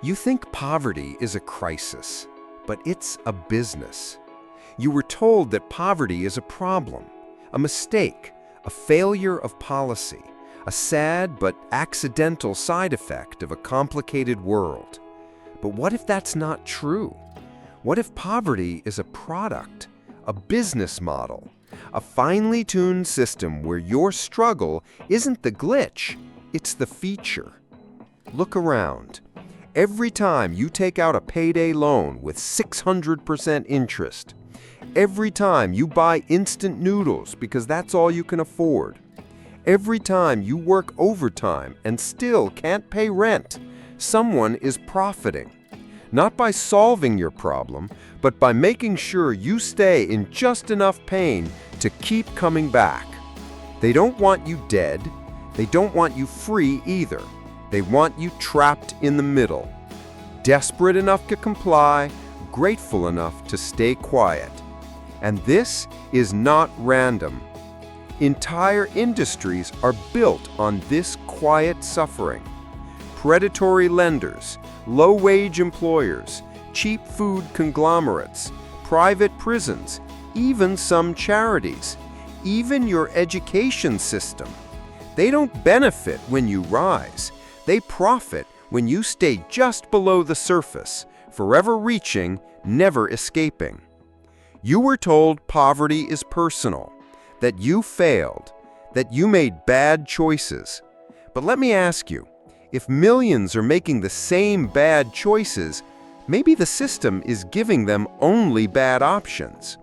You think poverty is a crisis, but it's a business. You were told that poverty is a problem, a mistake, a failure of policy, a sad but accidental side effect of a complicated world. But what if that's not true? What if poverty is a product, a business model, a finely tuned system where your struggle isn't the glitch, it's the feature? Look around. Every time you take out a payday loan with 600% interest, every time you buy instant noodles because that's all you can afford, every time you work overtime and still can't pay rent, someone is profiting. Not by solving your problem, but by making sure you stay in just enough pain to keep coming back. They don't want you dead. They don't want you free either. They want you trapped in the middle, desperate enough to comply, grateful enough to stay quiet. And this is not random. Entire industries are built on this quiet suffering. Predatory lenders, low-wage employers, cheap food conglomerates, private prisons, even some charities, even your education system. They don't benefit when you rise. They profit when you stay just below the surface, forever reaching, never escaping. You were told poverty is personal, that you failed, that you made bad choices. But let me ask you, if millions are making the same bad choices, maybe the system is giving them only bad options.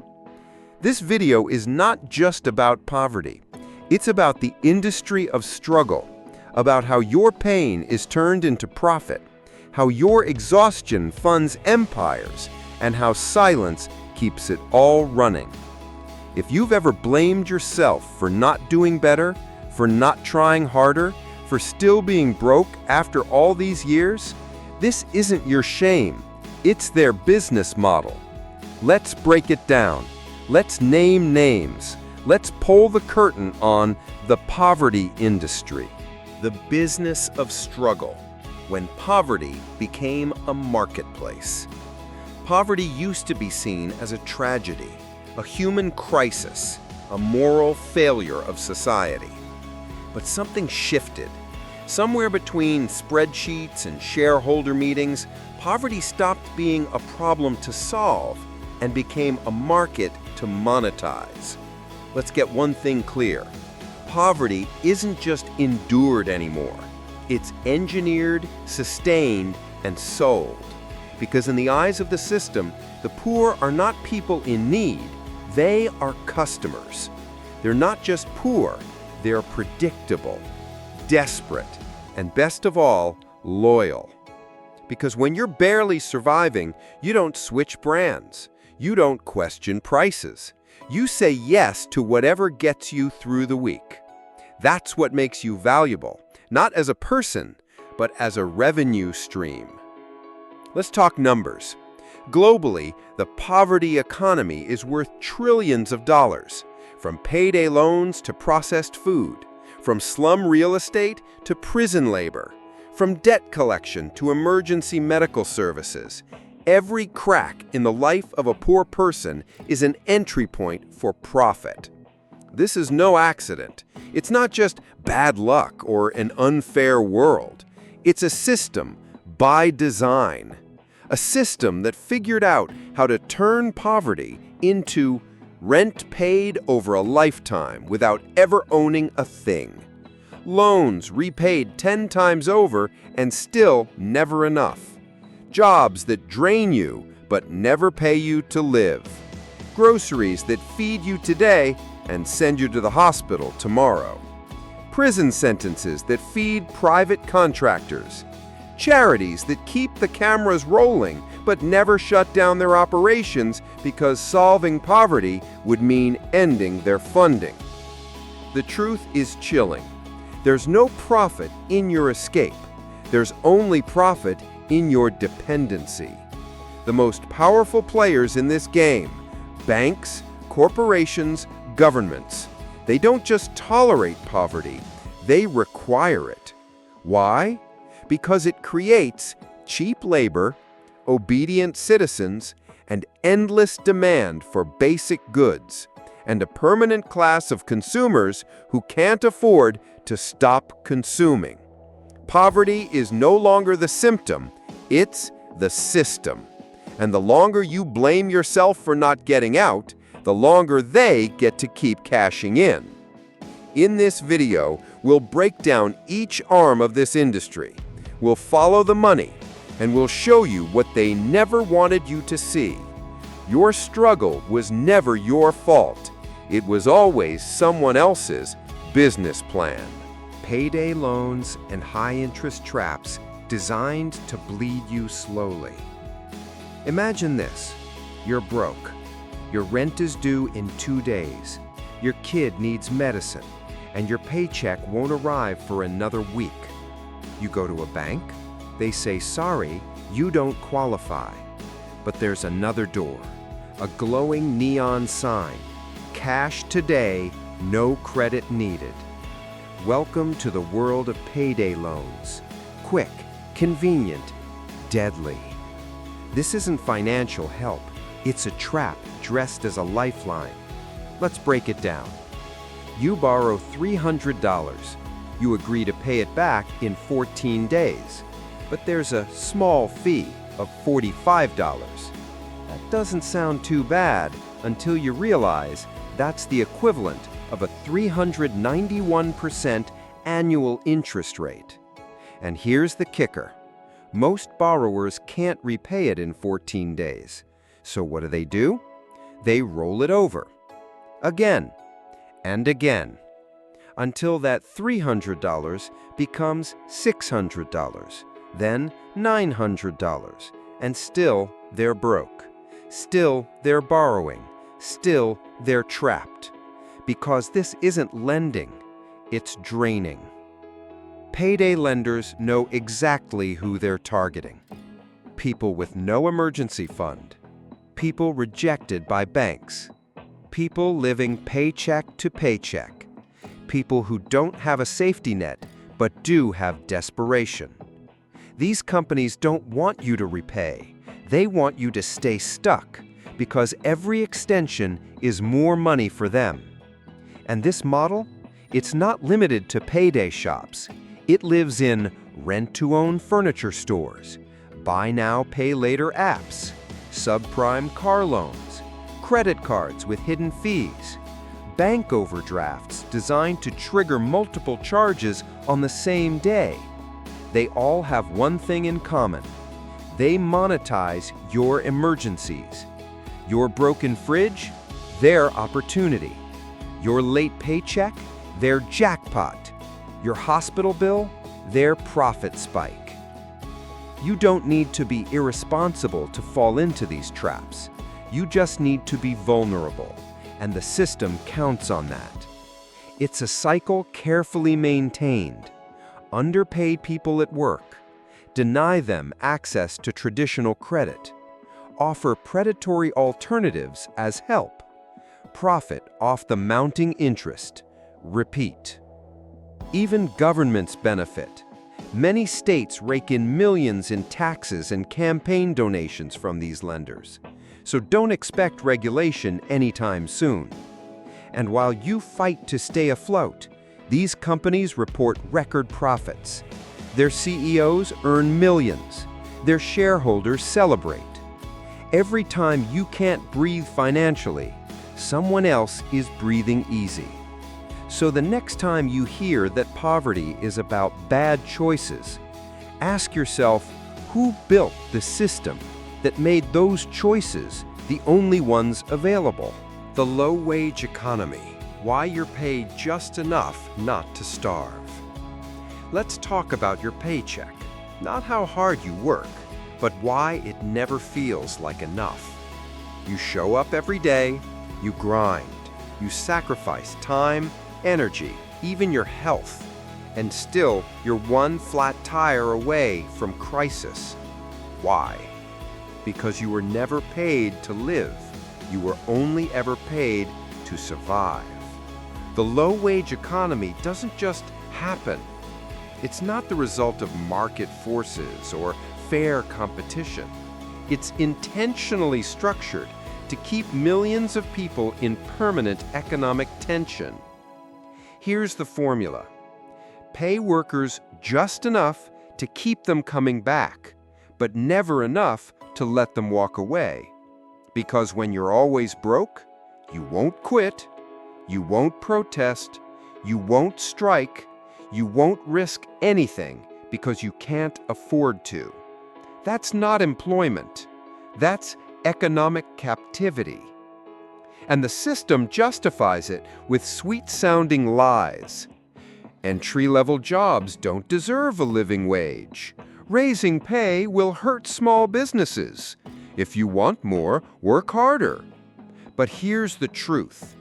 This video is not just about poverty. It's about the industry of struggle, about how your pain is turned into profit, how your exhaustion funds empires, and how silence keeps it all running. If you've ever blamed yourself for not doing better, for not trying harder, for still being broke after all these years, this isn't your shame. It's their business model. Let's break it down. Let's name names. Let's pull the curtain on the poverty industry. The business of struggle, when poverty became a marketplace. Poverty used to be seen as a tragedy, a human crisis, a moral failure of society. But something shifted. Somewhere between spreadsheets and shareholder meetings, poverty stopped being a problem to solve and became a market to monetize. Let's get one thing clear. Poverty isn't just endured anymore. It's engineered, sustained, and sold. Because in the eyes of the system, the poor are not people in need. They are customers. They're not just poor, they're predictable, desperate, and best of all, loyal. Because when you're barely surviving, you don't switch brands. You don't question prices. You say yes to whatever gets you through the week. That's what makes you valuable, not as a person, but as a revenue stream. Let's talk numbers. Globally, the poverty economy is worth trillions of dollars, from payday loans to processed food, from slum real estate to prison labor, from debt collection to emergency medical services. Every crack in the life of a poor person is an entry point for profit. This is no accident. It's not just bad luck or an unfair world. It's a system by design. A system that figured out how to turn poverty into rent paid over a lifetime without ever owning a thing. Loans repaid 10 times over and still never enough. Jobs that drain you but never pay you to live. Groceries that feed you today and send you to the hospital tomorrow. Prison sentences that feed private contractors. Charities that keep the cameras rolling but never shut down their operations because solving poverty would mean ending their funding. The truth is chilling. There's no profit in your escape. There's only profit in your dependency. The most powerful players in this game, banks, corporations, governments, they don't just tolerate poverty, they require it. Why? Because it creates cheap labor, obedient citizens, and endless demand for basic goods, and a permanent class of consumers who can't afford to stop consuming. Poverty is no longer the symptom, it's the system. And the longer you blame yourself for not getting out, the longer they get to keep cashing in. In this video, we'll break down each arm of this industry. We'll follow the money, and we'll show you what they never wanted you to see. Your struggle was never your fault. It was always someone else's business plan. Payday loans and high-interest traps designed to bleed you slowly. Imagine this. You're broke. Your rent is due in 2 days. Your kid needs medicine, and your paycheck won't arrive for another week. You go to a bank. They say, sorry, you don't qualify. But there's another door, a glowing neon sign. Cash today, no credit needed. Welcome to the world of payday loans. Quick, convenient, deadly. This isn't financial help. It's a trap dressed as a lifeline. Let's break it down. You borrow $300. You agree to pay it back in 14 days. But there's a small fee of $45. That doesn't sound too bad until you realize that's the equivalent of a 391% annual interest rate. And here's the kicker. Most borrowers can't repay it in 14 days. So what do? They roll it over. Again and again. Until that $300 becomes $600, then $900, and still they're broke. Still they're borrowing. Still they're trapped. Because this isn't lending, it's draining. Payday lenders know exactly who they're targeting. People with no emergency fund. People rejected by banks. People living paycheck to paycheck. People who don't have a safety net, but do have desperation. These companies don't want you to repay. They want you to stay stuck, because every extension is more money for them. And this model, it's not limited to payday shops. It lives in rent-to-own furniture stores, buy now, pay later apps, subprime car loans, credit cards with hidden fees, bank overdrafts designed to trigger multiple charges on the same day. They all have one thing in common. They monetize your emergencies. Your broken fridge, their opportunity. Your late paycheck, their jackpot. Your hospital bill, their profit spike. You don't need to be irresponsible to fall into these traps. You just need to be vulnerable, and the system counts on that. It's a cycle carefully maintained. Underpay people at work. Deny them access to traditional credit. Offer predatory alternatives as help. Profit off the mounting interest. Repeat. Even governments benefit. Many states rake in millions in taxes and campaign donations from these lenders. So don't expect regulation anytime soon. And while you fight to stay afloat, these companies report record profits. Their CEOs earn millions. Their shareholders celebrate. Every time you can't breathe financially, someone else is breathing easy. So the next time you hear that poverty is about bad choices, ask yourself, who built the system that made those choices the only ones available? The low-wage economy, why you're paid just enough not to starve. Let's talk about your paycheck, not how hard you work, but why it never feels like enough. You show up every day, you grind, you sacrifice time, energy, even your health, and still you're one flat tire away from crisis. Why? Because you were never paid to live. You were only ever paid to survive. The low-wage economy doesn't just happen. It's not the result of market forces or fair competition. It's intentionally structured to keep millions of people in permanent economic tension. Here's the formula. Pay workers just enough to keep them coming back, but never enough to let them walk away. Because when you're always broke, you won't quit, you won't protest, you won't strike, you won't risk anything because you can't afford to. That's not employment. That's economic captivity. And the system justifies it with sweet-sounding lies. Entry-level jobs don't deserve a living wage. Raising pay will hurt small businesses. If you want more, work harder. But here's the truth.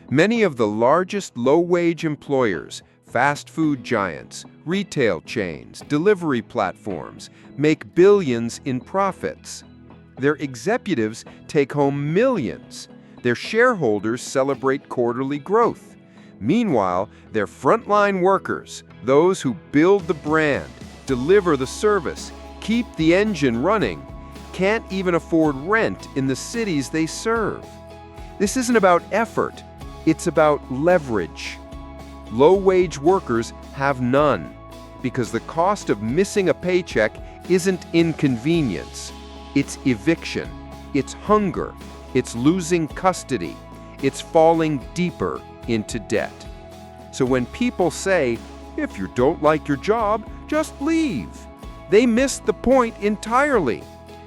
Many of the largest low-wage employers, fast food giants, retail chains, delivery platforms, make billions in profits. Their executives take home millions. Their shareholders celebrate quarterly growth. Meanwhile, their frontline workers, those who build the brand, deliver the service, keep the engine running, can't even afford rent in the cities they serve. This isn't about effort, it's about leverage. Low-wage workers have none, because the cost of missing a paycheck isn't inconvenience. It's eviction, it's hunger, it's losing custody, it's falling deeper into debt. So when people say, if you don't like your job, just leave, they miss the point entirely.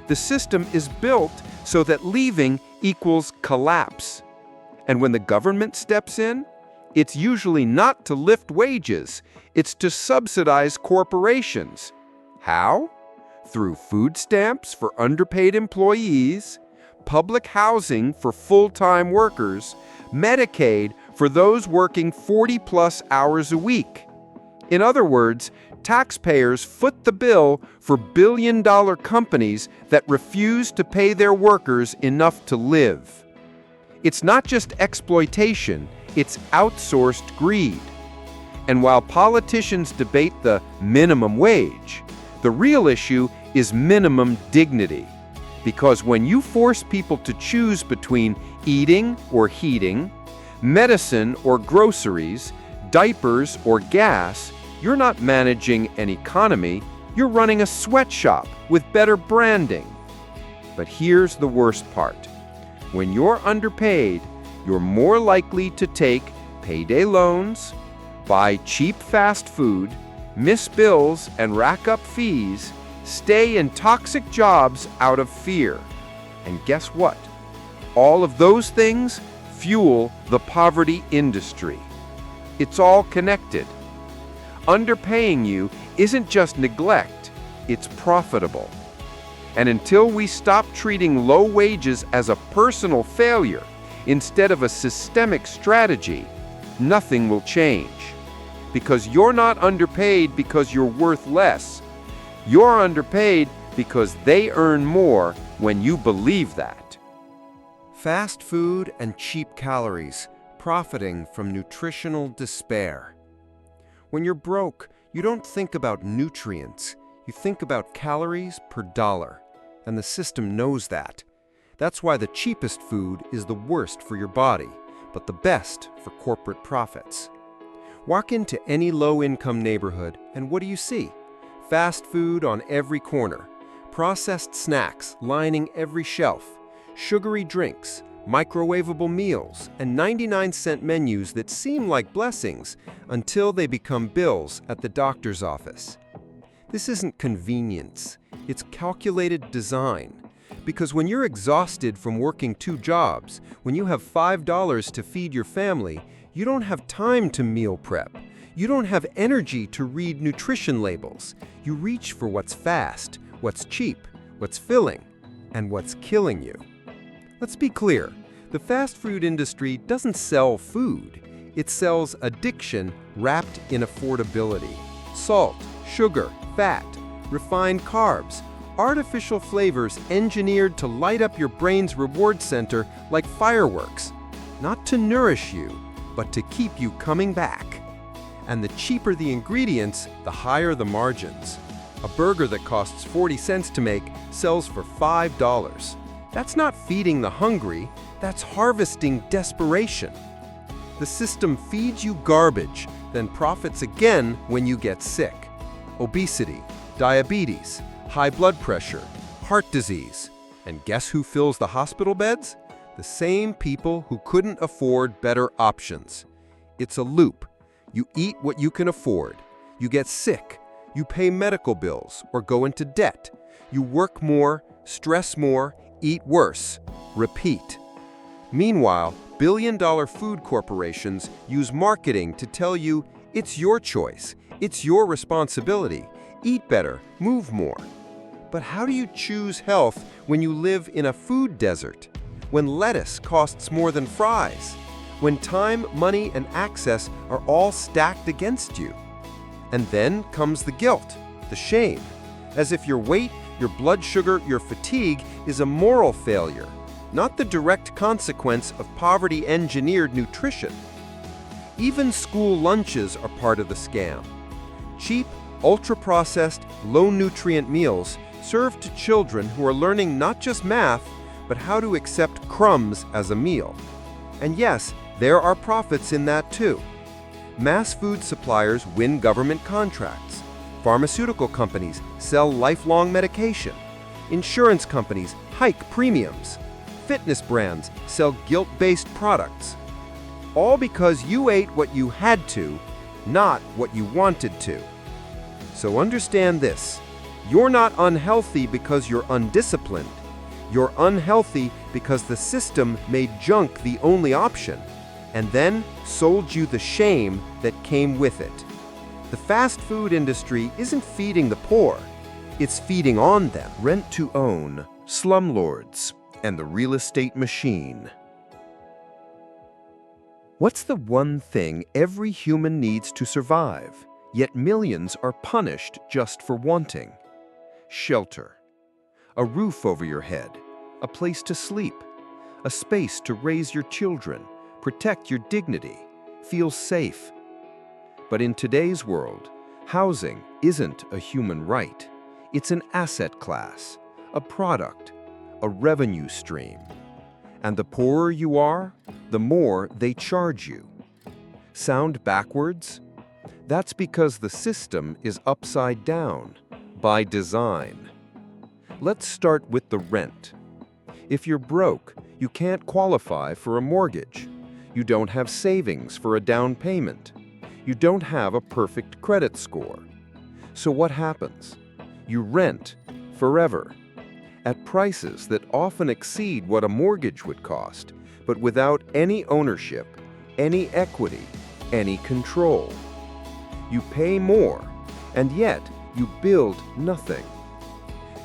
The system is built so that leaving equals collapse. And when the government steps in, it's usually not to lift wages, it's to subsidize corporations. How? Through food stamps for underpaid employees, public housing for full-time workers, Medicaid for those working 40-plus hours a week. In other words, taxpayers foot the bill for billion-dollar companies that refuse to pay their workers enough to live. It's not just exploitation, it's outsourced greed. And while politicians debate the minimum wage, the real issue is minimum dignity. Because when you force people to choose between eating or heating, medicine or groceries, diapers or gas, you're not managing an economy, you're running a sweatshop with better branding. But here's the worst part. When you're underpaid, you're more likely to take payday loans, buy cheap fast food, miss bills and rack up fees, stay in toxic jobs out of fear. And guess what? All of those things fuel the poverty industry. It's all connected. Underpaying you isn't just neglect, it's profitable. And until we stop treating low wages as a personal failure instead of a systemic strategy, nothing will change. Because you're not underpaid because you're worth less. You're underpaid because they earn more when you believe that. Fast food and cheap calories, profiting from nutritional despair. When you're broke, you don't think about nutrients. You think about calories per dollar. And the system knows that. That's why the cheapest food is the worst for your body, but the best for corporate profits. Walk into any low-income neighborhood, and what do you see? Fast food on every corner, processed snacks lining every shelf, sugary drinks, microwavable meals, and 99-cent menus that seem like blessings until they become bills at the doctor's office. This isn't convenience, it's calculated design. Because when you're exhausted from working 2 jobs, when you have $5 to feed your family, you don't have time to meal prep. You don't have energy to read nutrition labels. You reach for what's fast, what's cheap, what's filling, and what's killing you. Let's be clear, the fast food industry doesn't sell food. It sells addiction wrapped in affordability. Salt, sugar, fat, refined carbs, artificial flavors engineered to light up your brain's reward center like fireworks. Not to nourish you, but to keep you coming back. And the cheaper the ingredients, the higher the margins. A burger that costs 40 cents to make sells for $5. That's not feeding the hungry, that's harvesting desperation. The system feeds you garbage, then profits again when you get sick. Obesity, diabetes, high blood pressure, heart disease. And guess who fills the hospital beds? The same people who couldn't afford better options. It's a loop. You eat what you can afford. You get sick. You pay medical bills or go into debt. You work more, stress more, eat worse. Repeat. Meanwhile, billion-dollar food corporations use marketing to tell you it's your choice, it's your responsibility. Eat better, move more. But how do you choose health when you live in a food desert? When lettuce costs more than fries? When time, money, and access are all stacked against you? And then comes the guilt, the shame, as if your weight, your blood sugar, your fatigue is a moral failure, not the direct consequence of poverty-engineered nutrition. Even school lunches are part of the scam. Cheap, ultra-processed, low-nutrient meals served to children who are learning not just math, but how to accept crumbs as a meal. And yes, there are profits in that too. Mass food suppliers win government contracts. Pharmaceutical companies sell lifelong medication. Insurance companies hike premiums. Fitness brands sell guilt-based products. All because you ate what you had to, not what you wanted to. So understand this. You're not unhealthy because you're undisciplined. You're unhealthy because the system made junk the only option, and then sold you the shame that came with it. The fast food industry isn't feeding the poor, it's feeding on them. Rent to own, slumlords, and the real estate machine. What's the one thing every human needs to survive, yet millions are punished just for wanting? Shelter. A roof over your head, a place to sleep, a space to raise your children, protect your dignity, feel safe. But in today's world, housing isn't a human right. It's an asset class, a product, a revenue stream. And the poorer you are, the more they charge you. Sound backwards? That's because the system is upside down, by design. Let's start with the rent. If you're broke, you can't qualify for a mortgage. You don't have savings for a down payment. You don't have a perfect credit score. So what happens? You rent forever, at prices that often exceed what a mortgage would cost, but without any ownership, any equity, any control. You pay more, and yet you build nothing.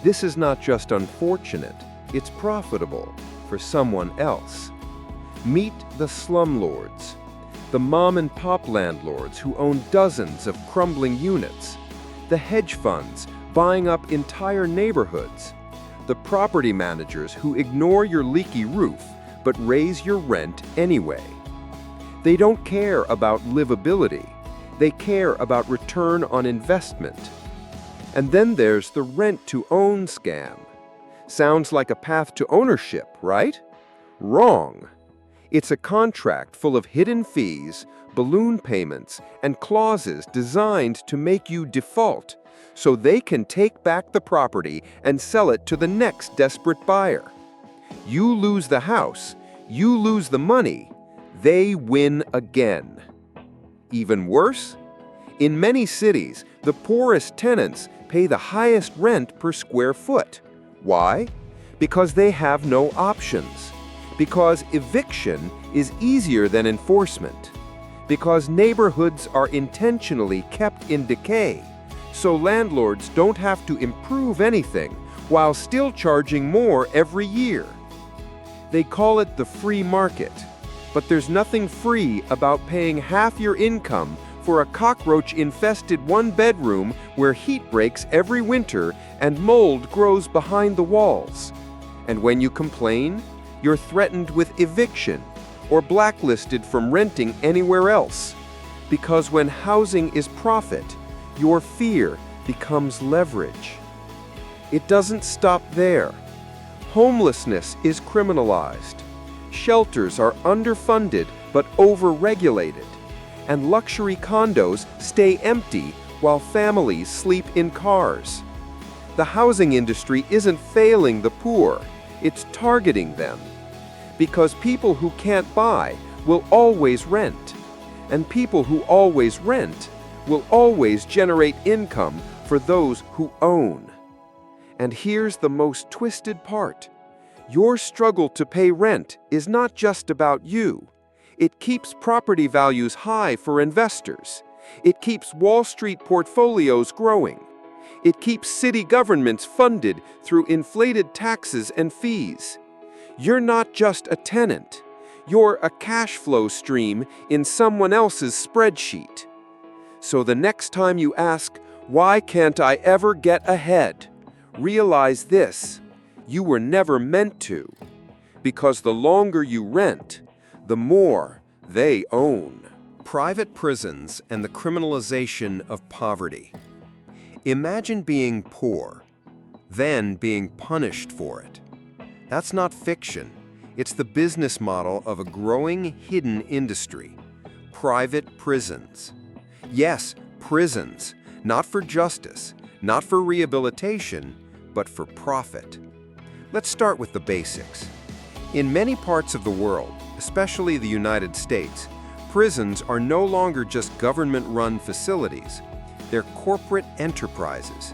This is not just unfortunate, it's profitable for someone else. Meet the slumlords, the mom-and-pop landlords who own dozens of crumbling units, the hedge funds buying up entire neighborhoods, the property managers who ignore your leaky roof but raise your rent anyway. They don't care about livability. They care about return on investment. And then there's the rent-to-own scam. Sounds like a path to ownership, right? Wrong. It's a contract full of hidden fees, balloon payments, and clauses designed to make you default, so they can take back the property and sell it to the next desperate buyer. You lose the house, you lose the money, they win again. Even worse? In many cities, the poorest tenants pay the highest rent per square foot. Why? Because they have no options. Because eviction is easier than enforcement. Because neighborhoods are intentionally kept in decay, so landlords don't have to improve anything while still charging more every year. They call it the free market, but there's nothing free about paying half your income for a cockroach-infested one-bedroom where heat breaks every winter and mold grows behind the walls. And when you complain, you're threatened with eviction or blacklisted from renting anywhere else. Because when housing is profit, your fear becomes leverage. It doesn't stop there. Homelessness is criminalized. Shelters are underfunded but overregulated. And luxury condos stay empty while families sleep in cars. The housing industry isn't failing the poor, it's targeting them. Because people who can't buy will always rent. And people who always rent will always generate income for those who own. And here's the most twisted part. Your struggle to pay rent is not just about you. It keeps property values high for investors. It keeps Wall Street portfolios growing. It keeps city governments funded through inflated taxes and fees. You're not just a tenant. You're a cash flow stream in someone else's spreadsheet. So the next time you ask, "Why can't I ever get ahead?" realize this: you were never meant to. Because the longer you rent, the more they own. Private prisons and the criminalization of poverty. Imagine being poor, then being punished for it. That's not fiction. It's the business model of a growing hidden industry. Private prisons. Yes, prisons. Not for justice, not for rehabilitation, but for profit. Let's start with the basics. In many parts of the world, especially the United States, prisons are no longer just government-run facilities. They're corporate enterprises.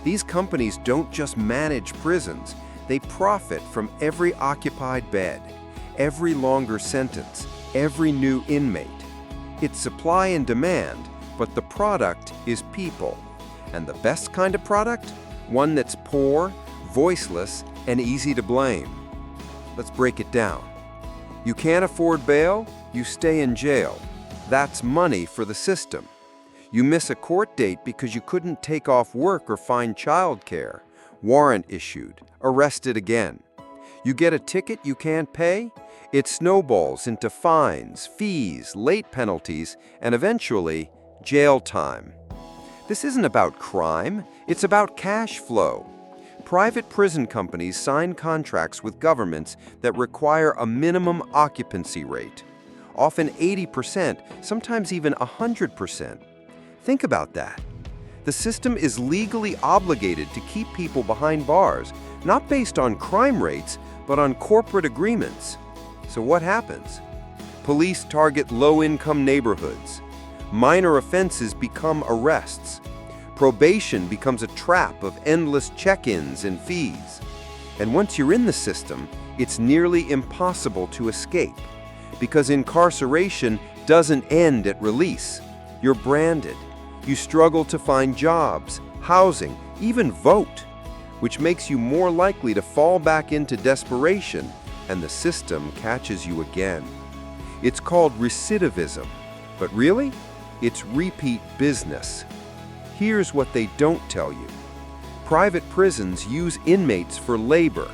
These companies don't just manage prisons, they profit from every occupied bed, every longer sentence, every new inmate. It's supply and demand, but the product is people. And the best kind of product? One that's poor, voiceless, and easy to blame. Let's break it down. You can't afford bail, you stay in jail. That's money for the system. You miss a court date because you couldn't take off work or find childcare. Warrant issued, arrested again. You get a ticket you can't pay? It snowballs into fines, fees, late penalties, and eventually, jail time. This isn't about crime, it's about cash flow. Private prison companies sign contracts with governments that require a minimum occupancy rate, often 80%, sometimes even 100%. Think about that. The system is legally obligated to keep people behind bars, not based on crime rates, but on corporate agreements. So what happens? Police target low-income neighborhoods. Minor offenses become arrests. Probation becomes a trap of endless check-ins and fees. And once you're in the system, it's nearly impossible to escape, because incarceration doesn't end at release. You're branded. You struggle to find jobs, housing, even vote, which makes you more likely to fall back into desperation, and the system catches you again. It's called recidivism, but really, it's repeat business. Here's what they don't tell you. Private prisons use inmates for labor.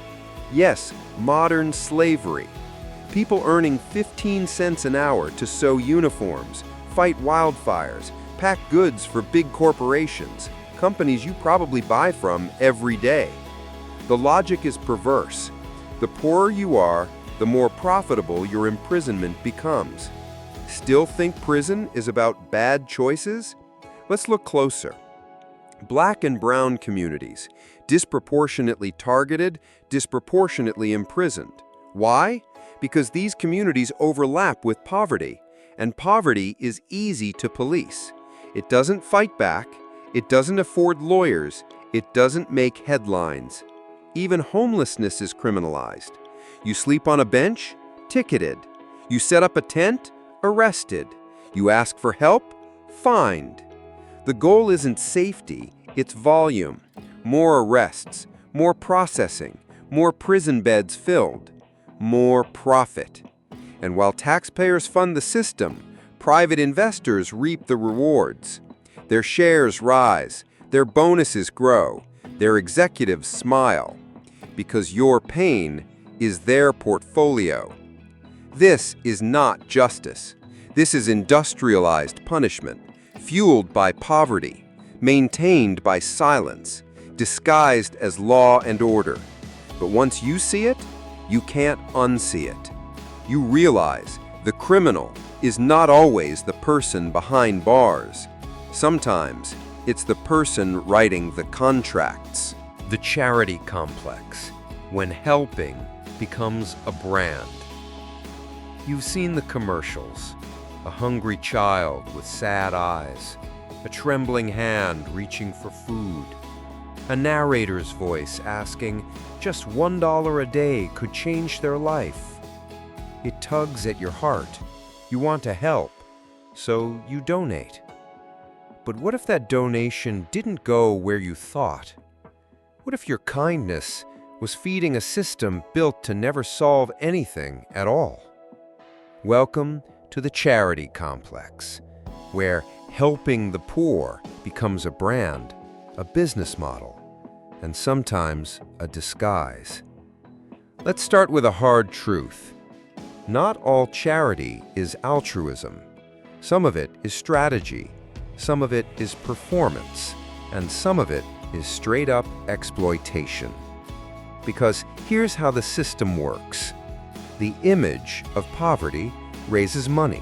Yes, modern slavery. People earning 15 cents an hour to sew uniforms, fight wildfires, pack goods for big corporations, companies you probably buy from every day. The logic is perverse. The poorer you are, the more profitable your imprisonment becomes. Still think prison is about bad choices? Let's look closer. Black and brown communities, disproportionately targeted, disproportionately imprisoned. Why? Because these communities overlap with poverty, and poverty is easy to police. It doesn't fight back, it doesn't afford lawyers, it doesn't make headlines. Even homelessness is criminalized. You sleep on a bench? Ticketed. You set up a tent? Arrested. You ask for help? Fined. The goal isn't safety, it's volume. More arrests, more processing, more prison beds filled, more profit. And while taxpayers fund the system, private investors reap the rewards. Their shares rise, their bonuses grow, their executives smile, because your pain is their portfolio. This is not justice. This is industrialized punishment, fueled by poverty, maintained by silence, disguised as law and order. But once you see it, you can't unsee it. You realize the criminal is not always the person behind bars. Sometimes it's the person writing the contracts. The charity complex, when helping becomes a brand. You've seen the commercials, a hungry child with sad eyes, a trembling hand reaching for food, a narrator's voice asking just $1 a day could change their life. It tugs at your heart. You want to help, so you donate. But what if that donation didn't go where you thought? What if your kindness was feeding a system built to never solve anything at all? Welcome to the charity complex, where helping the poor becomes a brand, a business model, and sometimes a disguise. Let's start with a hard truth. Not all charity is altruism. Some of it is strategy, some of it is performance, and some of it is straight-up exploitation. Because here's how the system works. The image of poverty raises money.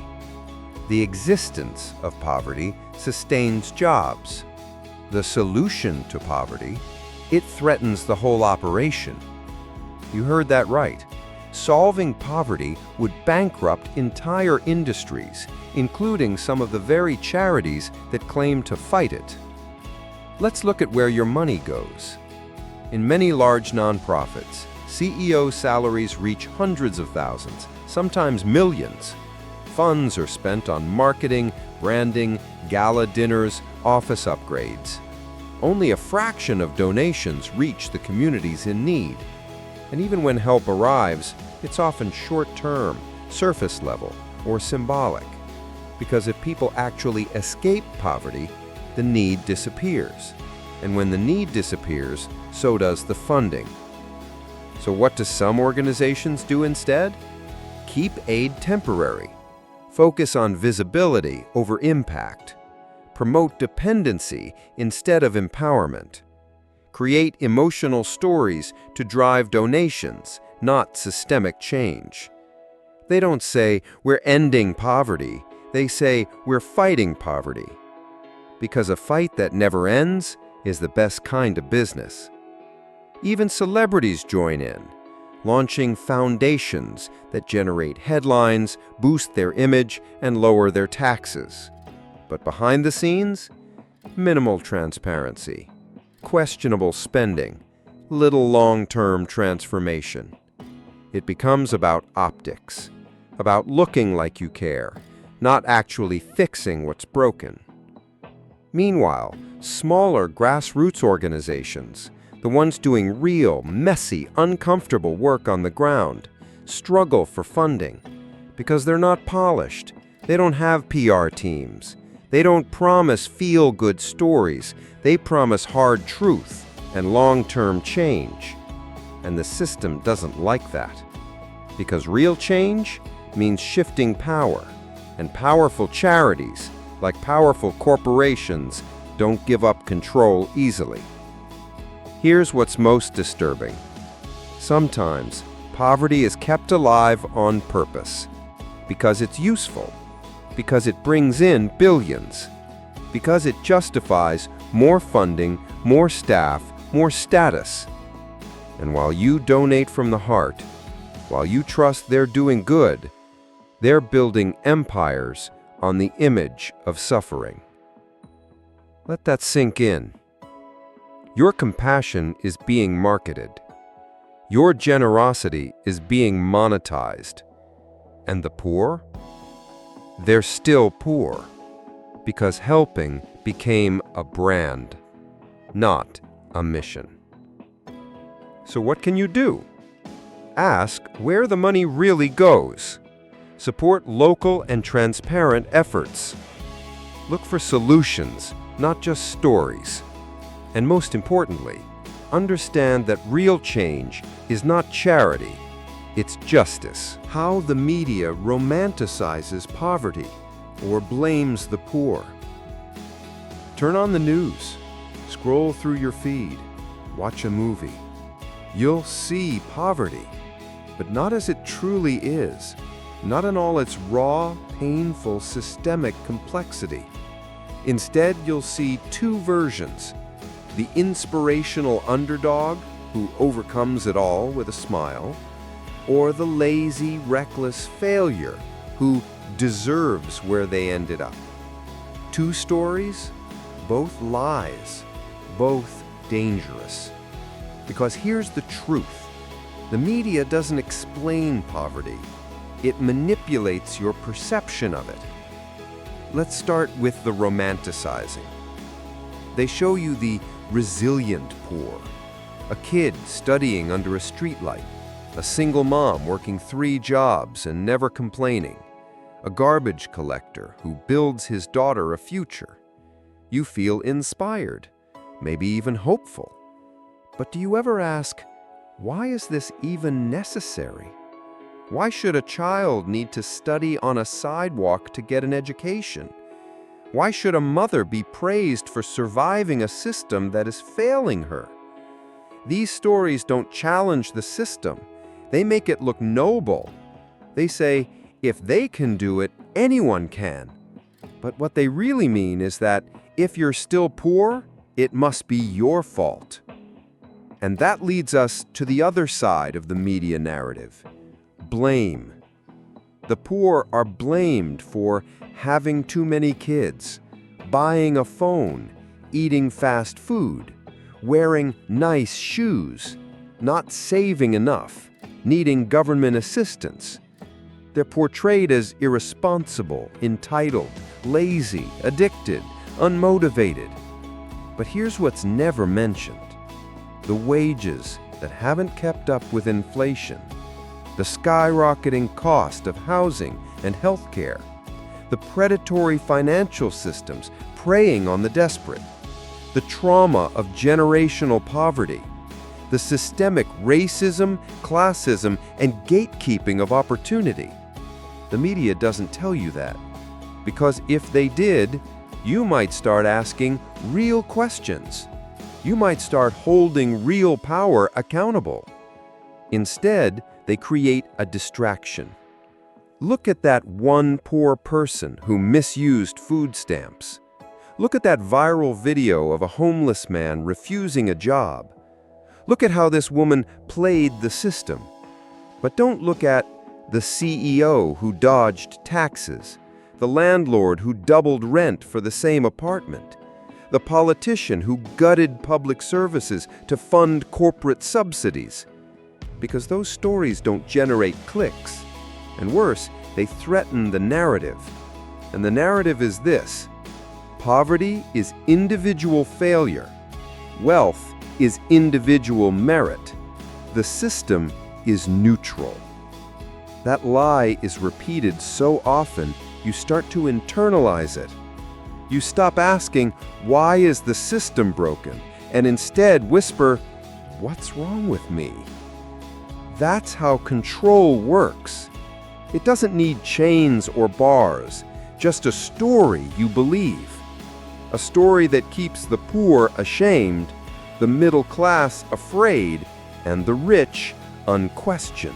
The existence of poverty sustains jobs. The solution to poverty, it threatens the whole operation. You heard that right. Solving poverty would bankrupt entire industries, including some of the very charities that claim to fight it. Let's look at where your money goes. In many large nonprofits, CEO salaries reach hundreds of thousands, sometimes millions. Funds are spent on marketing, branding, gala dinners, office upgrades. Only a fraction of donations reach the communities in need. And even when help arrives, it's often short-term, surface level, or symbolic. Because if people actually escape poverty, the need disappears. And when the need disappears, so does the funding. So what do some organizations do instead? Keep aid temporary. Focus on visibility over impact. Promote dependency instead of empowerment. Create emotional stories to drive donations, not systemic change. They don't say, "We're ending poverty." They say, "We're fighting poverty." Because a fight that never ends is the best kind of business. Even celebrities join in, launching foundations that generate headlines, boost their image, and lower their taxes. But behind the scenes, minimal transparency, questionable spending, little long-term transformation. It becomes about optics, about looking like you care, not actually fixing what's broken. Meanwhile, smaller grassroots organizations, the ones doing real, messy, uncomfortable work on the ground, struggle for funding because they're not polished. They don't have PR teams. They don't promise feel-good stories. They promise hard truth and long-term change. And the system doesn't like that. Because real change means shifting power. And powerful charities, like powerful corporations, don't give up control easily. Here's what's most disturbing. Sometimes, poverty is kept alive on purpose. Because it's useful. Because it brings in billions. Because it justifies more funding, more staff, more status. And while you donate from the heart, while you trust they're doing good, they're building empires on the image of suffering. Let that sink in. Your compassion is being marketed. Your generosity is being monetized. And the poor? They're still poor. Because helping became a brand, not a mission. So what can you do? Ask where the money really goes. Support local and transparent efforts. Look for solutions, not just stories. And most importantly, understand that real change is not charity, it's justice. How the media romanticizes poverty or blames the poor. Turn on the news, scroll through your feed, watch a movie. You'll see poverty, but not as it truly is, not in all its raw, painful, systemic complexity. Instead, you'll see two versions: the inspirational underdog who overcomes it all with a smile, or the lazy, reckless failure who deserves where they ended up. Two stories, both lies, both dangerous. Because here's the truth: the media doesn't explain poverty, it manipulates your perception of it. Let's start with the romanticizing. They show you the resilient poor, a kid studying under a streetlight, a single mom working 3 jobs and never complaining, a garbage collector who builds his daughter a future. You feel inspired, maybe even hopeful. But do you ever ask, why is this even necessary? Why should a child need to study on a sidewalk to get an education? Why should a mother be praised for surviving a system that is failing her? These stories don't challenge the system. They make it look noble. They say, if they can do it, anyone can. But what they really mean is that if you're still poor, it must be your fault. And that leads us to the other side of the media narrative: blame. The poor are blamed for having too many kids, buying a phone, eating fast food, wearing nice shoes, not saving enough, needing government assistance. They're portrayed as irresponsible, entitled, lazy, addicted, unmotivated. But here's what's never mentioned: the wages that haven't kept up with inflation, the skyrocketing cost of housing and healthcare, the predatory financial systems preying on the desperate, the trauma of generational poverty, the systemic racism, classism, and gatekeeping of opportunity. The media doesn't tell you that, because if they did, you might start asking real questions. You might start holding real power accountable. Instead, they create a distraction. Look at that one poor person who misused food stamps. Look at that viral video of a homeless man refusing a job. Look at how this woman played the system. But don't look at the CEO who dodged taxes, the landlord who doubled rent for the same apartment, the politician who gutted public services to fund corporate subsidies. Because those stories don't generate clicks. And worse, they threaten the narrative. And the narrative is this: poverty is individual failure. Wealth is individual merit. The system is neutral. That lie is repeated so often, you start to internalize it. You stop asking, why is the system broken? And instead whisper, what's wrong with me? That's how control works. It doesn't need chains or bars, just a story you believe. A story that keeps the poor ashamed, the middle class afraid, and the rich unquestioned.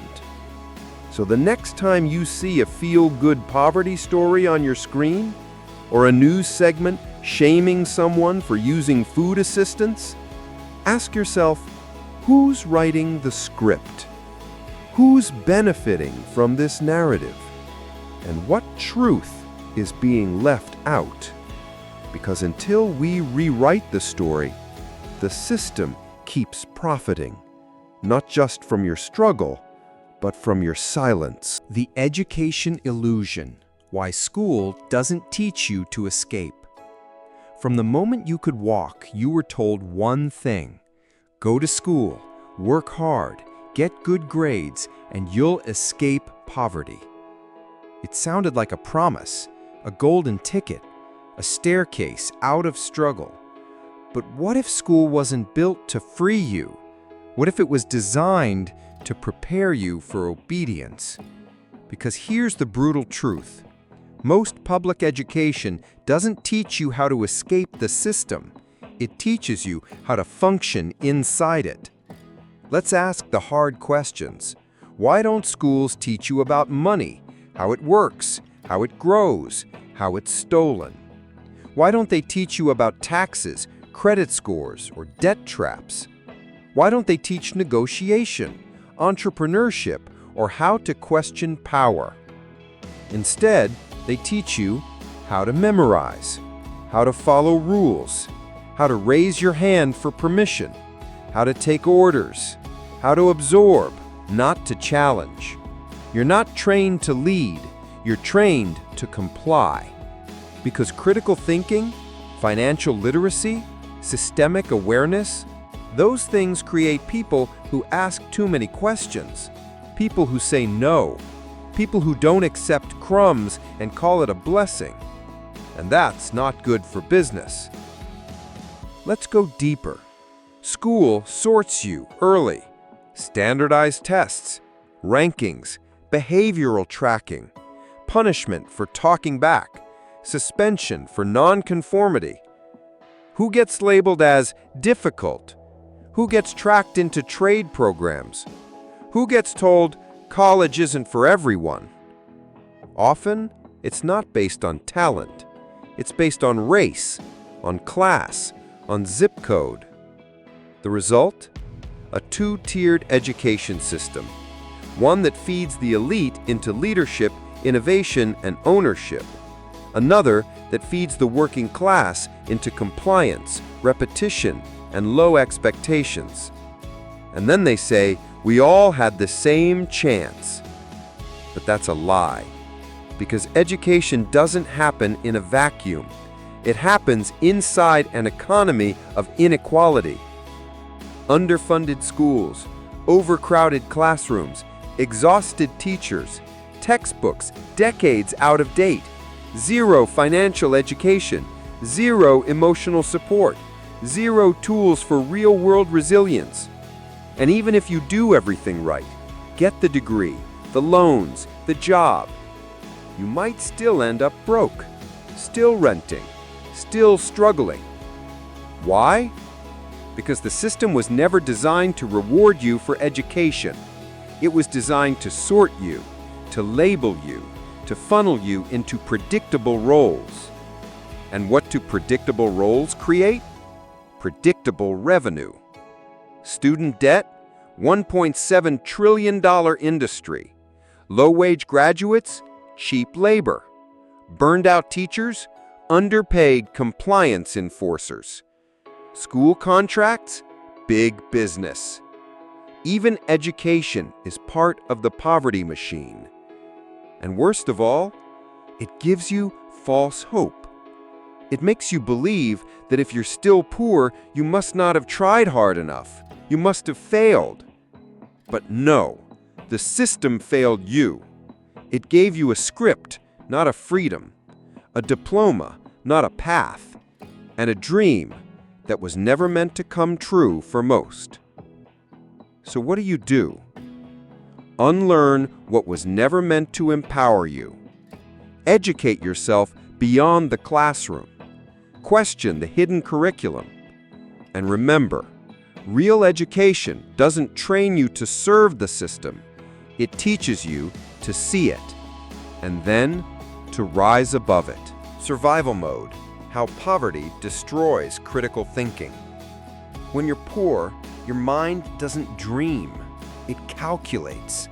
So the next time you see a feel-good poverty story on your screen, or a news segment shaming someone for using food assistance, ask yourself, who's writing the script? Who's benefiting from this narrative? And what truth is being left out? Because until we rewrite the story, the system keeps profiting, not just from your struggle, but from your silence. The education illusion: why school doesn't teach you to escape. From the moment you could walk, you were told one thing: go to school, work hard, get good grades, and you'll escape poverty. It sounded like a promise, a golden ticket, a staircase out of struggle. But what if school wasn't built to free you? What if it was designed to prepare you for obedience? Because here's the brutal truth: Most public education doesn't teach you how to escape the system. It teaches you how to function inside it. Let's ask the hard questions. Why don't schools teach you about money, how it works, how it grows, how it's stolen? Why don't they teach you about taxes, credit scores, or debt traps? Why don't they teach negotiation, entrepreneurship, or how to question power? Instead, they teach you how to memorize, how to follow rules, how to raise your hand for permission, how to take orders, how to absorb, not to challenge. You're not trained to lead, you're trained to comply. Because critical thinking, financial literacy, systemic awareness, those things create people who ask too many questions, people who say no, people who don't accept crumbs and call it a blessing. And that's not good for business. Let's go deeper. School sorts you early. Standardized tests, rankings, behavioral tracking, punishment for talking back, suspension for nonconformity. Who gets labeled as difficult? Who gets tracked into trade programs? Who gets told college isn't for everyone? Often, it's not based on talent. It's based on race, on class, on zip code. The result? A two-tiered education system, one that feeds the elite into leadership, innovation, and ownership, another that feeds the working class into compliance, repetition, and low expectations. And then they say, we all had the same chance. But that's a lie, because education doesn't happen in a vacuum. It happens inside an economy of inequality. Underfunded schools, overcrowded classrooms, exhausted teachers, textbooks decades out of date, zero financial education, zero emotional support, zero tools for real-world resilience. And even if you do everything right, get the degree, the loans, the job, you might still end up broke, still renting, still struggling. Why? Because the system was never designed to reward you for education. It was designed to sort you, to label you, to funnel you into predictable roles. And what do predictable roles create? Predictable revenue. Student debt, $1.7 trillion industry. Low-wage graduates, cheap labor. Burned-out teachers, underpaid compliance enforcers. School contracts, big business. Even education is part of the poverty machine. And worst of all, it gives you false hope. It makes you believe that if you're still poor, you must not have tried hard enough. You must have failed. But no, the system failed you. It gave you a script, not a freedom, a diploma, not a path, and a dream that was never meant to come true for most. So what do? Unlearn what was never meant to empower you. Educate yourself beyond the classroom. Question the hidden curriculum. And remember, real education doesn't train you to serve the system. It teaches you to see it, and then to rise above it. Survival mode. How poverty destroys critical thinking. When you're poor, your mind doesn't dream. It calculates.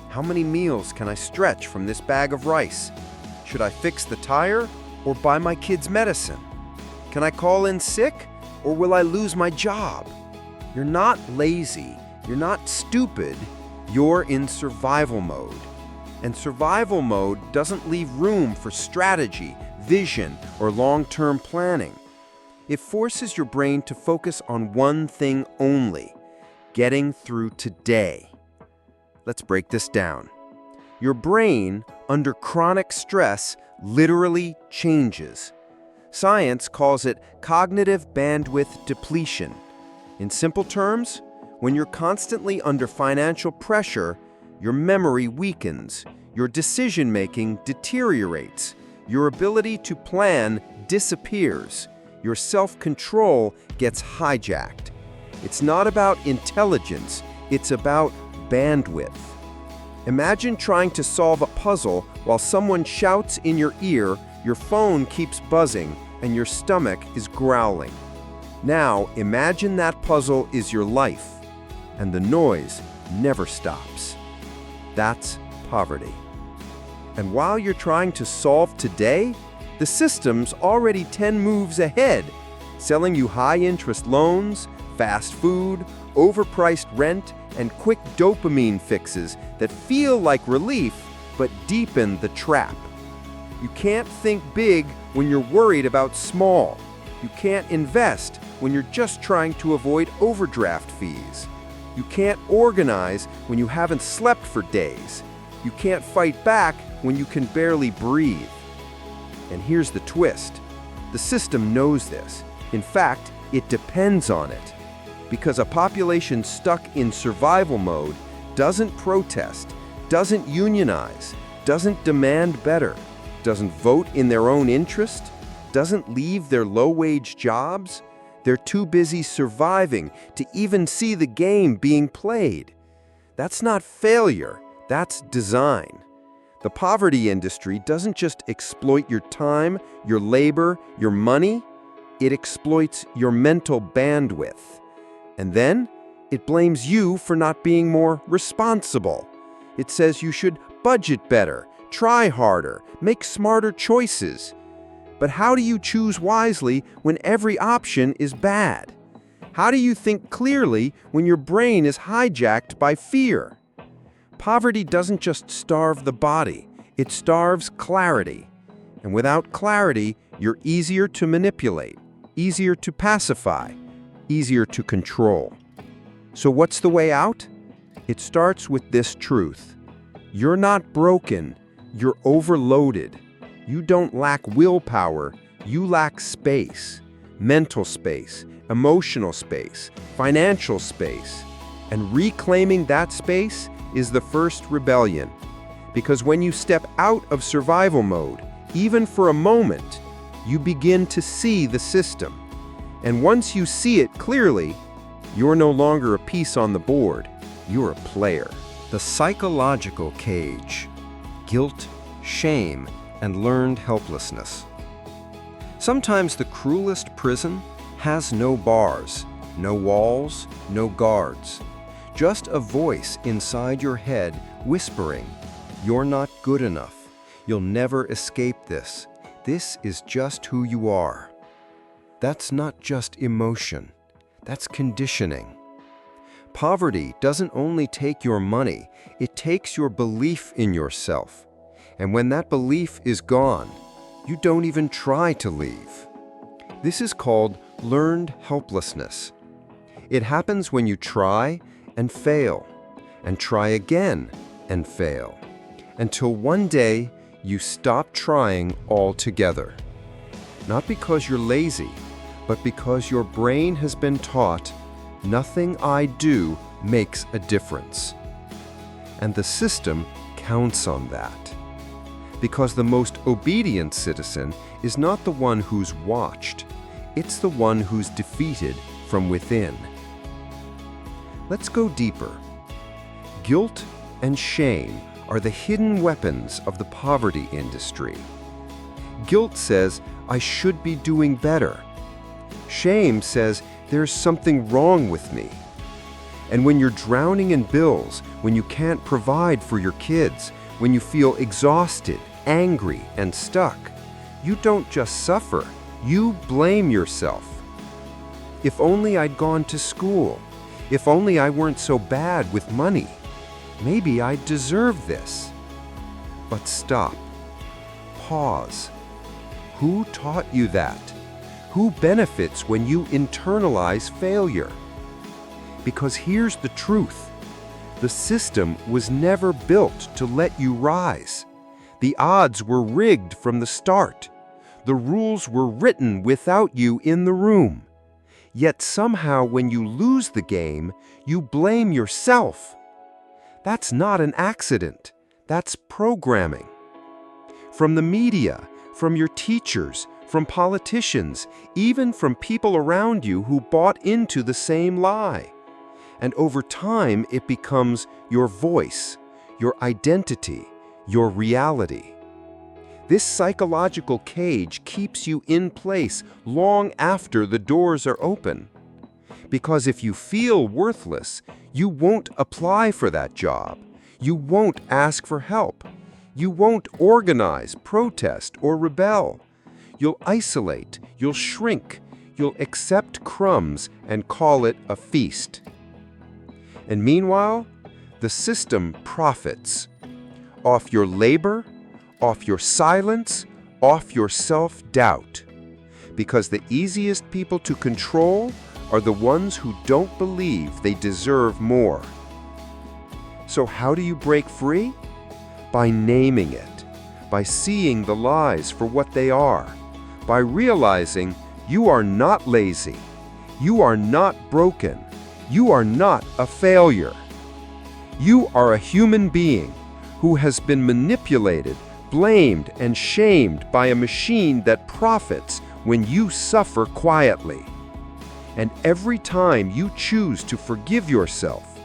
How many meals can I stretch from this bag of rice? Should I fix the tire or buy my kids medicine? Can I call in sick or will I lose my job? You're not lazy. You're not stupid. You're in survival mode. And survival mode doesn't leave room for strategy, vision, or long-term planning. It forces your brain to focus on one thing only: getting through today. Let's break this down. Your brain, under chronic stress, literally changes. Science calls it cognitive bandwidth depletion. In simple terms, when you're constantly under financial pressure, your memory weakens, your decision-making deteriorates, Your ability to plan disappears. Your self-control gets hijacked. It's not about intelligence, it's about bandwidth. Imagine trying to solve a puzzle while someone shouts in your ear, your phone keeps buzzing, and your stomach is growling. Now, imagine that puzzle is your life, and the noise never stops. That's poverty. And while you're trying to solve today, the system's already 10 moves ahead, selling you high-interest loans, fast food, overpriced rent, and quick dopamine fixes that feel like relief but deepen the trap. You can't think big when you're worried about small. You can't invest when you're just trying to avoid overdraft fees. You can't organize when you haven't slept for days. You can't fight back when you can barely breathe. And here's the twist. The system knows this. In fact, it depends on it. Because a population stuck in survival mode doesn't protest, doesn't unionize, doesn't demand better, doesn't vote in their own interest, doesn't leave their low-wage jobs. They're too busy surviving to even see the game being played. That's not failure, that's design. The poverty industry doesn't just exploit your time, your labor, your money. It exploits your mental bandwidth. And then it blames you for not being more responsible. It says you should budget better, try harder, make smarter choices. But how do you choose wisely when every option is bad? How do you think clearly when your brain is hijacked by fear? Poverty doesn't just starve the body, it starves clarity. And without clarity, you're easier to manipulate, easier to pacify, easier to control. So what's the way out? It starts with this truth. You're not broken, you're overloaded. You don't lack willpower, you lack space. Mental space, emotional space, financial space. And reclaiming that space is the first rebellion. Because when you step out of survival mode, even for a moment, you begin to see the system. And once you see it clearly, you're no longer a piece on the board, you're a player. The psychological cage, guilt, shame, and learned helplessness. Sometimes the cruelest prison has no bars, no walls, no guards. Just a voice inside your head whispering, "You're not good enough. You'll never escape this. This is just who you are." That's not just emotion. That's conditioning. Poverty doesn't only take your money, it takes your belief in yourself. And when that belief is gone, you don't even try to leave. This is called learned helplessness. It happens when you try and fail, and try again and fail, until one day you stop trying altogether. Not because you're lazy, but because your brain has been taught, nothing I do makes a difference. And the system counts on that. Because the most obedient citizen is not the one who's watched, it's the one who's defeated from within. Let's go deeper. Guilt and shame are the hidden weapons of the poverty industry. Guilt says, I should be doing better. Shame says, there's something wrong with me. And when you're drowning in bills, when you can't provide for your kids, when you feel exhausted, angry, and stuck, you don't just suffer, you blame yourself. If only I'd gone to school. If only I weren't so bad with money. Maybe I deserve this. But stop. Pause. Who taught you that? Who benefits when you internalize failure? Because here's the truth. The system was never built to let you rise. The odds were rigged from the start. The rules were written without you in the room. Yet somehow when you lose the game, you blame yourself. That's not an accident. That's programming. From the media, from your teachers, from politicians, even from people around you who bought into the same lie. And over time, it becomes your voice, your identity, your reality. This psychological cage keeps you in place long after the doors are open. Because if you feel worthless, you won't apply for that job. You won't ask for help. You won't organize, protest, or rebel. You'll isolate, you'll shrink, you'll accept crumbs and call it a feast. And meanwhile, the system profits off your labor, off your silence, off your self-doubt. Because the easiest people to control are the ones who don't believe they deserve more. So how do you break free? By naming it, by seeing the lies for what they are, by realizing you are not lazy, you are not broken, you are not a failure. You are a human being who has been manipulated, blamed, and shamed by a machine that profits when you suffer quietly. And every time you choose to forgive yourself,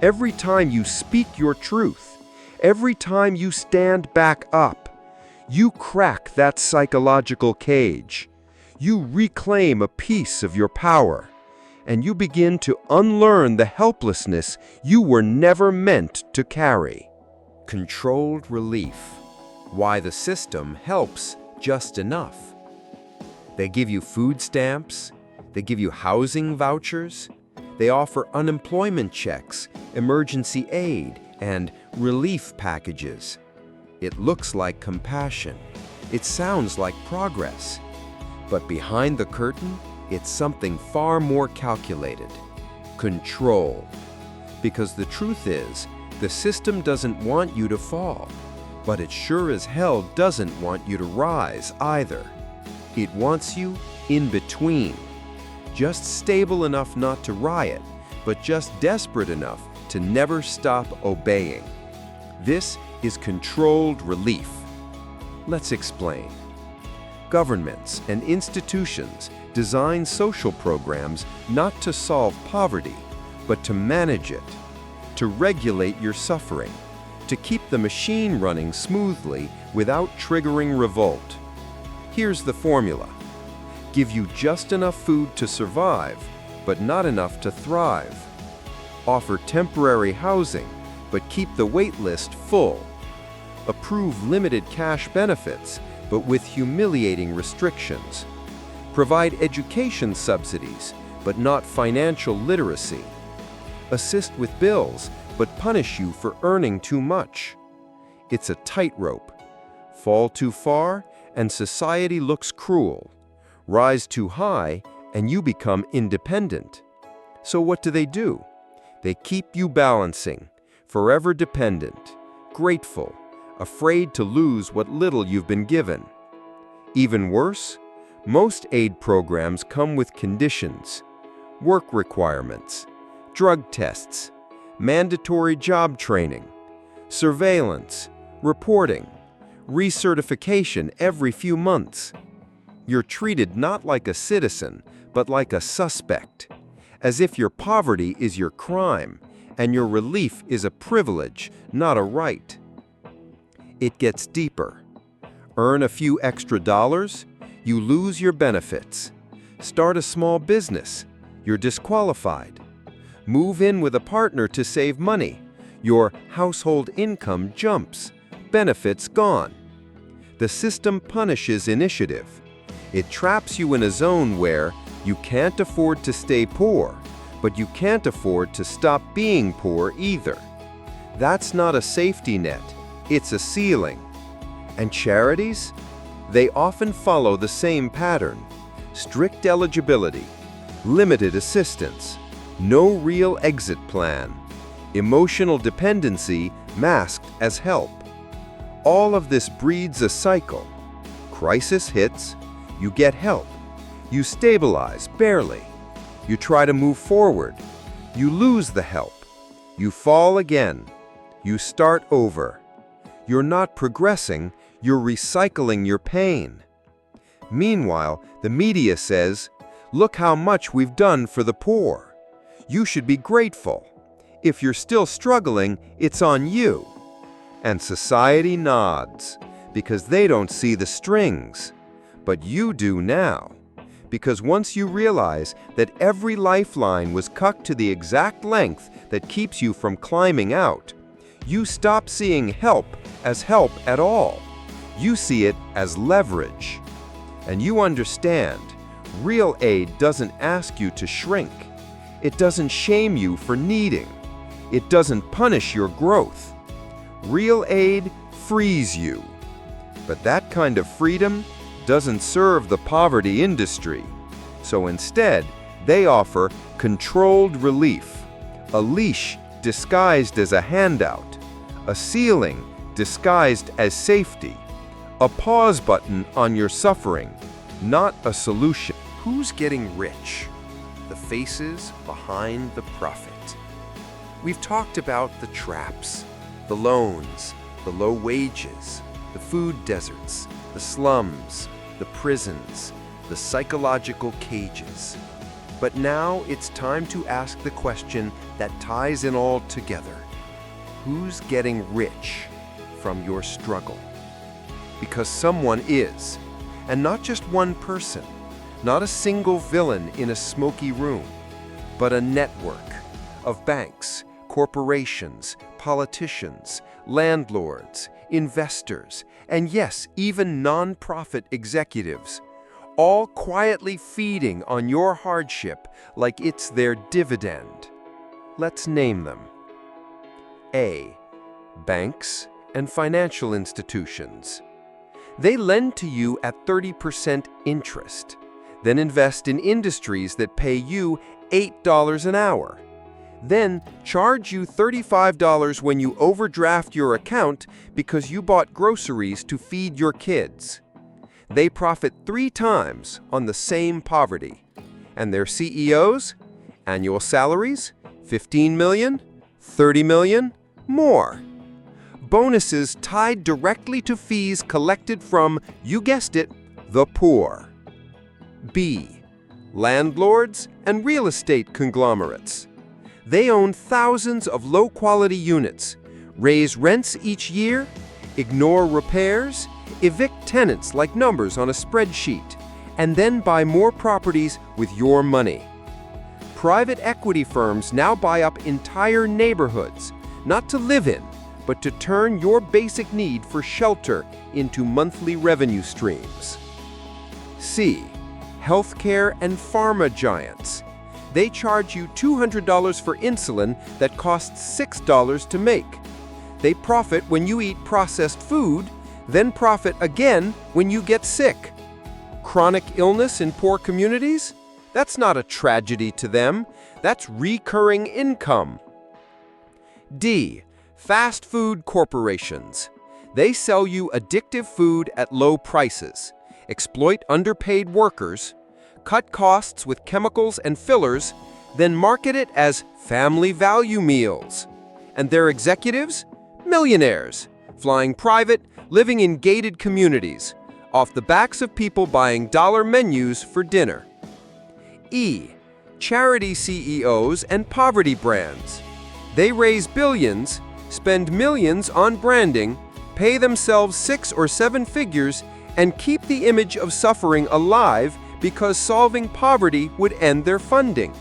every time you speak your truth, every time you stand back up, you crack that psychological cage. You reclaim a piece of your power, and you begin to unlearn the helplessness you were never meant to carry. Controlled relief. Why the system helps just enough. They give you food stamps, they give you housing vouchers, they offer unemployment checks, emergency aid, and relief packages. It looks like compassion. It sounds like progress. But behind the curtain, it's something far more calculated. Control. Because the truth is, the system doesn't want you to fall, but it sure as hell doesn't want you to rise either. It wants you in between. Just stable enough not to riot, but just desperate enough to never stop obeying. This is controlled relief. Let's explain. Governments and institutions design social programs not to solve poverty, but to manage it, to regulate your suffering, to keep the machine running smoothly without triggering revolt. Here's the formula. Give you just enough food to survive, but not enough to thrive. Offer temporary housing, but keep the wait list full. Approve limited cash benefits, but with humiliating restrictions. Provide education subsidies, but not financial literacy. Assist with bills, but punish you for earning too much. It's a tightrope. Fall too far, and society looks cruel. Rise too high, and you become independent. So what do? They keep you balancing, forever dependent, grateful, afraid to lose what little you've been given. Even worse, most aid programs come with conditions, work requirements, drug tests, mandatory job training, surveillance, reporting, recertification every few months. You're treated not like a citizen, but like a suspect, as if your poverty is your crime and your relief is a privilege, not a right. It gets deeper. Earn a few extra dollars, you lose your benefits. Start a small business, you're disqualified. Move in with a partner to save money, your household income jumps, benefits gone. The system punishes initiative. It traps you in a zone where you can't afford to stay poor, but you can't afford to stop being poor either. That's not a safety net, it's a ceiling. And charities? They often follow the same pattern. Strict eligibility, limited assistance, no real exit plan, emotional dependency masked as help. All of this breeds a cycle. Crisis hits, you get help. You stabilize barely. You try to move forward. You lose the help. You fall again. You start over. You're not progressing, You're recycling your pain. Meanwhile, the media says, "Look how much we've done for the poor. You should be grateful. If you're still struggling, it's on you." And society nods, because they don't see the strings. But you do now. Because once you realize that every lifeline was cut to the exact length that keeps you from climbing out, you stop seeing help as help at all. You see it as leverage. And you understand, real aid doesn't ask you to shrink. It doesn't shame you for needing. It doesn't punish your growth. Real aid frees you. But that kind of freedom doesn't serve the poverty industry. So instead, they offer controlled relief, a leash disguised as a handout, a ceiling disguised as safety, a pause button on your suffering, not a solution. Who's getting rich? The faces behind the profit. We've talked about the traps, the loans, the low wages, the food deserts, the slums, the prisons, the psychological cages. But now it's time to ask the question that ties it all together. Who's getting rich from your struggle? Because someone is, and not just one person, not a single villain in a smoky room, but a network of banks, corporations, politicians, landlords, investors, and yes, even non-profit executives, all quietly feeding on your hardship like it's their dividend. Let's name them. A. Banks and financial institutions. They lend to you at 30% interest, then invest in industries that pay you $8 an hour. Then charge you $35 when you overdraft your account because you bought groceries to feed your kids. They profit 3 times on the same poverty. And their CEOs? Annual salaries? 15 million? 30 million? More. Bonuses tied directly to fees collected from, you guessed it, the poor. B. Landlords and real estate conglomerates. They own thousands of low-quality units, raise rents each year, ignore repairs, evict tenants like numbers on a spreadsheet, and then buy more properties with your money. Private equity firms now buy up entire neighborhoods, not to live in, but to turn your basic need for shelter into monthly revenue streams. C. Healthcare and pharma giants. They charge you $200 for insulin that costs $6 to make. They profit when you eat processed food, then profit again when you get sick. Chronic illness in poor communities? That's not a tragedy to them. That's recurring income. D. Fast food corporations. They sell you addictive food at low prices, exploit underpaid workers, cut costs with chemicals and fillers, then market it as family value meals. And their executives? Millionaires, flying private, living in gated communities, off the backs of people buying dollar menus for dinner. E. Charity CEOs and poverty brands. They raise billions, spend millions on branding, pay themselves 6 or 7 figures, and keep the image of suffering alive because solving poverty would end their funding.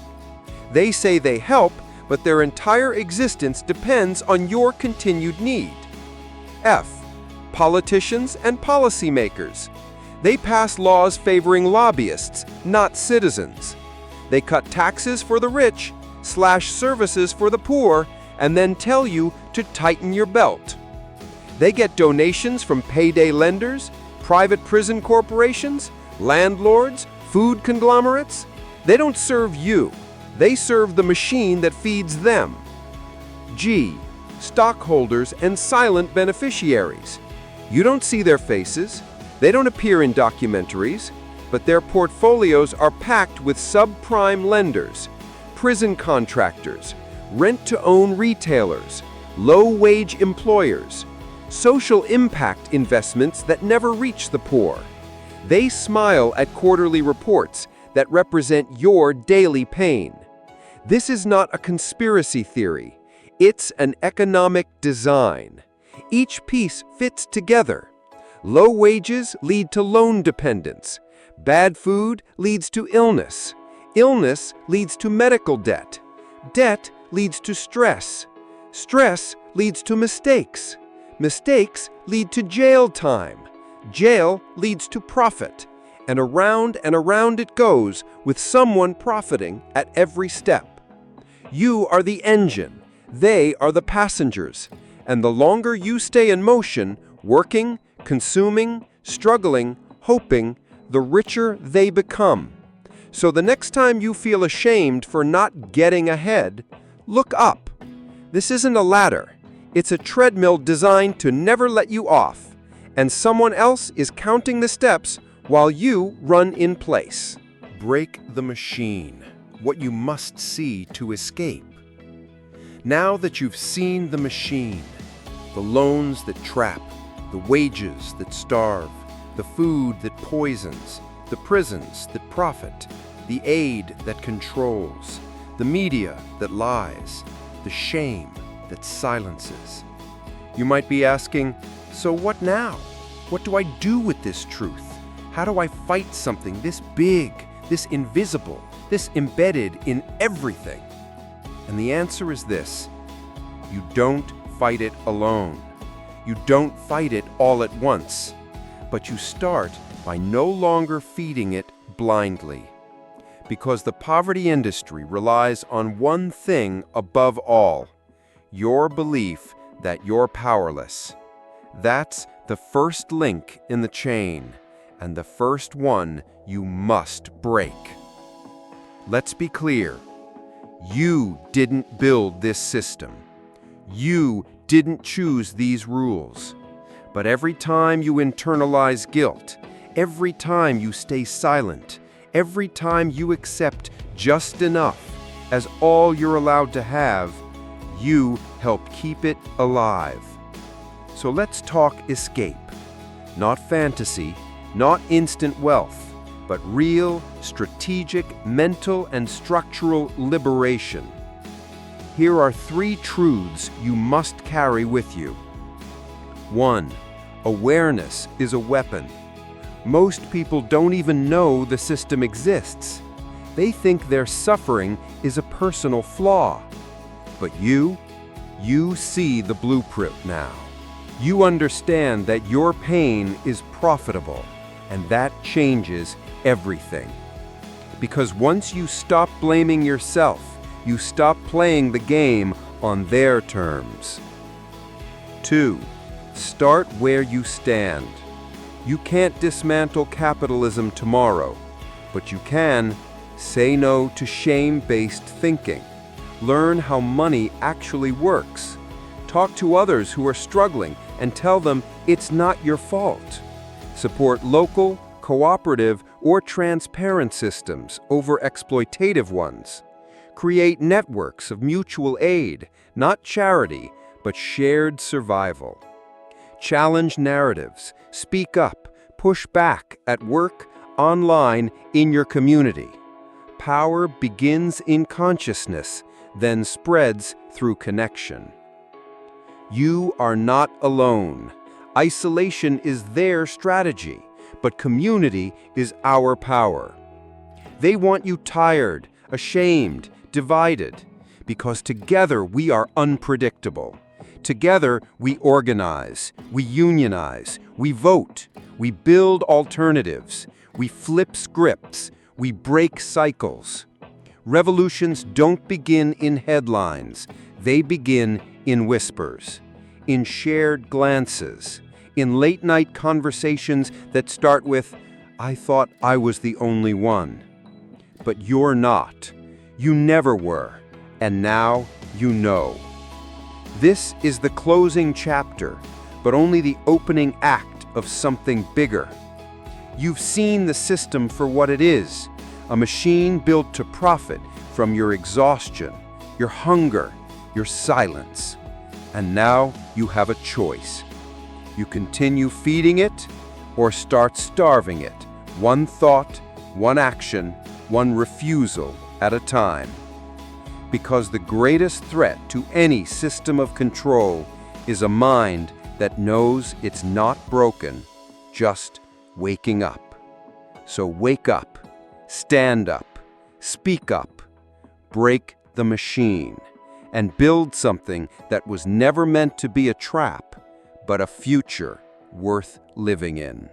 They say they help, but their entire existence depends on your continued need. F. Politicians and policymakers. They pass laws favoring lobbyists, not citizens. They cut taxes for the rich, slash services for the poor, and then tell you to tighten your belt. They get donations from payday lenders, private prison corporations, landlords, food conglomerates. They don't serve you. They serve the machine that feeds them. G. Stockholders and silent beneficiaries. You don't see their faces. They don't appear in documentaries, but their portfolios are packed with subprime lenders, prison contractors, rent-to-own retailers, low-wage employers, social impact investments that never reach the poor. They smile at quarterly reports that represent your daily pain. This is not a conspiracy theory. It's an economic design. Each piece fits together. Low wages lead to loan dependence. Bad food leads to illness. Illness leads to medical debt. Debt leads to stress. Stress leads to mistakes. Mistakes lead to jail time. Jail leads to profit. And around it goes, with someone profiting at every step. You are the engine. They are the passengers. And the longer you stay in motion, working, consuming, struggling, hoping, the richer they become. So the next time you feel ashamed for not getting ahead, look up. This isn't a ladder. It's a treadmill designed to never let you off. And someone else is counting the steps while you run in place. Break the machine, what you must see to escape. Now that you've seen the machine, the loans that trap, the wages that starve, the food that poisons, the prisons that profit, the aid that controls, the media that lies, the shame that silences. You might be asking, so what now? What do I do with this truth? How do I fight something this big, this invisible, this embedded in everything? And the answer is this: you don't fight it alone. You don't fight it all at once, but you start by no longer feeding it blindly. Because the poverty industry relies on one thing above all: your belief that you're powerless. That's the first link in the chain, and the first one you must break. Let's be clear. You didn't build this system. You didn't choose these rules. But every time you internalize guilt, every time you stay silent, every time you accept just enough as all you're allowed to have, you help keep it alive. So let's talk escape. Not fantasy, not instant wealth, but real, strategic, mental, and structural liberation. Here are 3 truths you must carry with you. 1. Awareness is a weapon. Most people don't even know the system exists. They think their suffering is a personal flaw. But you see the blueprint now. You understand that your pain is profitable, and that changes everything. Because once you stop blaming yourself, you stop playing the game on their terms. 2. Start where you stand. You can't dismantle capitalism tomorrow, but you can say no to shame-based thinking. Learn how money actually works. Talk to others who are struggling and tell them it's not your fault. Support local, cooperative, or transparent systems over exploitative ones. Create networks of mutual aid, not charity, but shared survival. Challenge narratives, speak up, push back at work, online, in your community. Power begins in consciousness, then spreads through connection. You are not alone. Isolation is their strategy, but community is our power. They want you tired, ashamed, divided, because together we are unpredictable. Together we organize, we unionize, we vote, we build alternatives, we flip scripts, we break cycles. Revolutions don't begin in headlines, they begin in whispers, in shared glances, in late-night conversations that start with, "I thought I was the only one." But you're not. You never were, and now you know. This is the closing chapter, but only the opening act of something bigger. You've seen the system for what it is, a machine built to profit from your exhaustion, your hunger, your silence. And now you have a choice. You continue feeding it or start starving it, one thought, one action, one refusal at a time. Because the greatest threat to any system of control is a mind that knows it's not broken, just waking up. So wake up, stand up, speak up, break the machine, and build something that was never meant to be a trap, but a future worth living in.